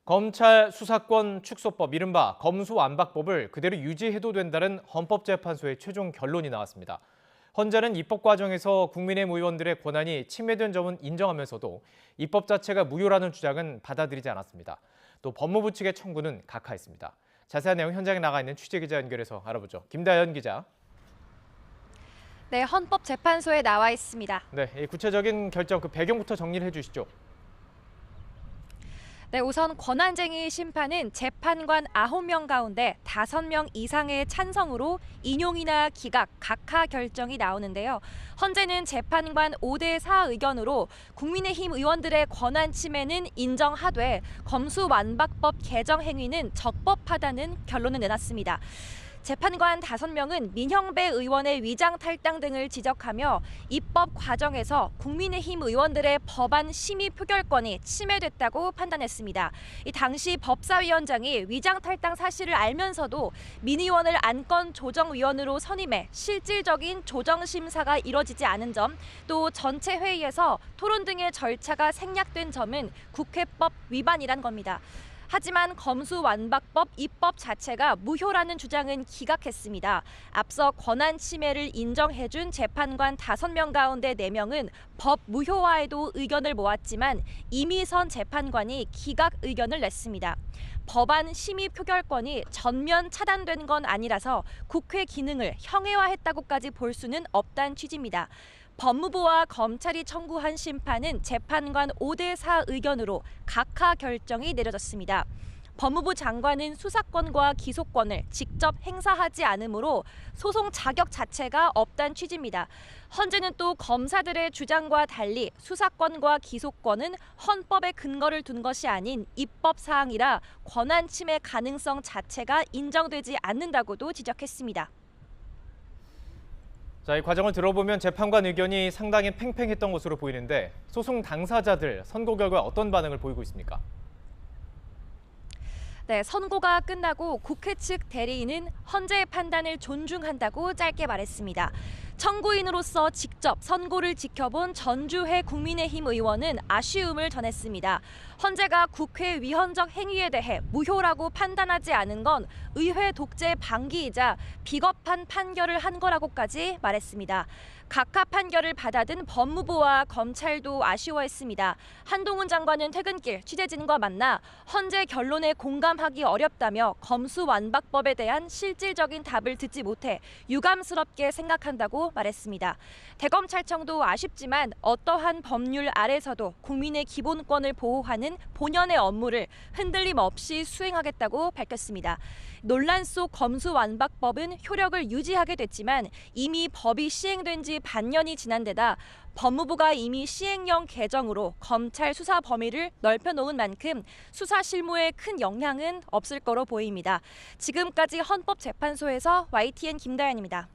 검찰 수사권 축소법, 이른바 검수완박법을 그대로 유지해도 된다는 헌법재판소의 최종 결론이 나왔습니다. 헌재는 입법 과정에서 국민의힘 의원들의 권한이 침해된 점은 인정하면서도 입법 자체가 무효라는 주장은 받아들이지 않았습니다. 또 법무부 측의 청구는 각하했습니다. 자세한 내용 현장에 나가 있는 취재기자 연결해서 알아보죠. 김다연 기자. 네, 헌법재판소에 나와 있습니다. 네, 이 구체적인 결정, 그 배경부터 정리를 해주시죠. 네, 우선 권한쟁의 심판은 재판관 9명 가운데 5명 이상의 찬성으로 인용이나 기각, 각하 결정이 나오는데요. 헌재는 재판관 5대4 의견으로 국민의힘 의원들의 권한 침해는 인정하되 검수완박법 개정 행위는 적법하다는 결론을 내놨습니다. 재판관 5명은 민형배 의원의 위장 탈당 등을 지적하며 입법 과정에서 국민의힘 의원들의 법안 심의 표결권이 침해됐다고 판단했습니다. 이 당시 법사위원장이 위장 탈당 사실을 알면서도 민 의원을 안건조정위원으로 선임해 실질적인 조정심사가 이뤄지지 않은 점, 또 전체 회의에서 토론 등의 절차가 생략된 점은 국회법 위반이란 겁니다. 하지만 검수완박법 입법 자체가 무효라는 주장은 기각했습니다. 앞서 권한 침해를 인정해준 재판관 5명 가운데 4명은 법 무효화에도 의견을 모았지만 이미선 재판관이 기각 의견을 냈습니다. 법안 심의 표결권이 전면 차단된 건 아니라서 국회 기능을 형해화했다고까지 볼 수는 없다는 취지입니다. 법무부와 검찰이 청구한 심판은 재판관 5대4 의견으로 각하 결정이 내려졌습니다. 법무부 장관은 수사권과 기소권을 직접 행사하지 않으므로 소송 자격 자체가 없다는 취지입니다. 헌재는 또 검사들의 주장과 달리 수사권과 기소권은 헌법에 근거를 둔 것이 아닌 입법 사항이라 권한 침해 가능성 자체가 인정되지 않는다고도 지적했습니다. 자, 이 과정을 들어보면 재판관 의견이 상당히 팽팽했던 것으로 보이는데 소송 당사자들 선고 결과 어떤 반응을 보이고 있습니까? 네, 선고가 끝나고 국회 측 대리인은 헌재의 판단을 존중한다고 짧게 말했습니다. 청구인으로서 직접 선고를 지켜본 전주회 국민의힘 의원은 아쉬움을 전했습니다. 헌재가 국회 위헌적 행위에 대해 무효라고 판단하지 않은 건 의회 독재 방기이자 비겁한 판결을 한 거라고까지 말했습니다. 각하 판결을 받아든 법무부와 검찰도 아쉬워했습니다. 한동훈 장관은 퇴근길 취재진과 만나 헌재 결론에 공감하기 어렵다며 검수완박법에 대한 실질적인 답을 듣지 못해 유감스럽게 생각한다고 말했습니다. 대검찰청도 아쉽지만 어떠한 법률 아래서도 국민의 기본권을 보호하는 본연의 업무를 흔들림 없이 수행하겠다고 밝혔습니다. 논란 속 검수완박법은 효력을 유지하게 됐지만 이미 법이 시행된 지 반년이 지난 데다 법무부가 이미 시행령 개정으로 검찰 수사 범위를 넓혀놓은 만큼 수사 실무에 큰 영향은 없을 거로 보입니다. 지금까지 헌법재판소에서 YTN 김다연입니다.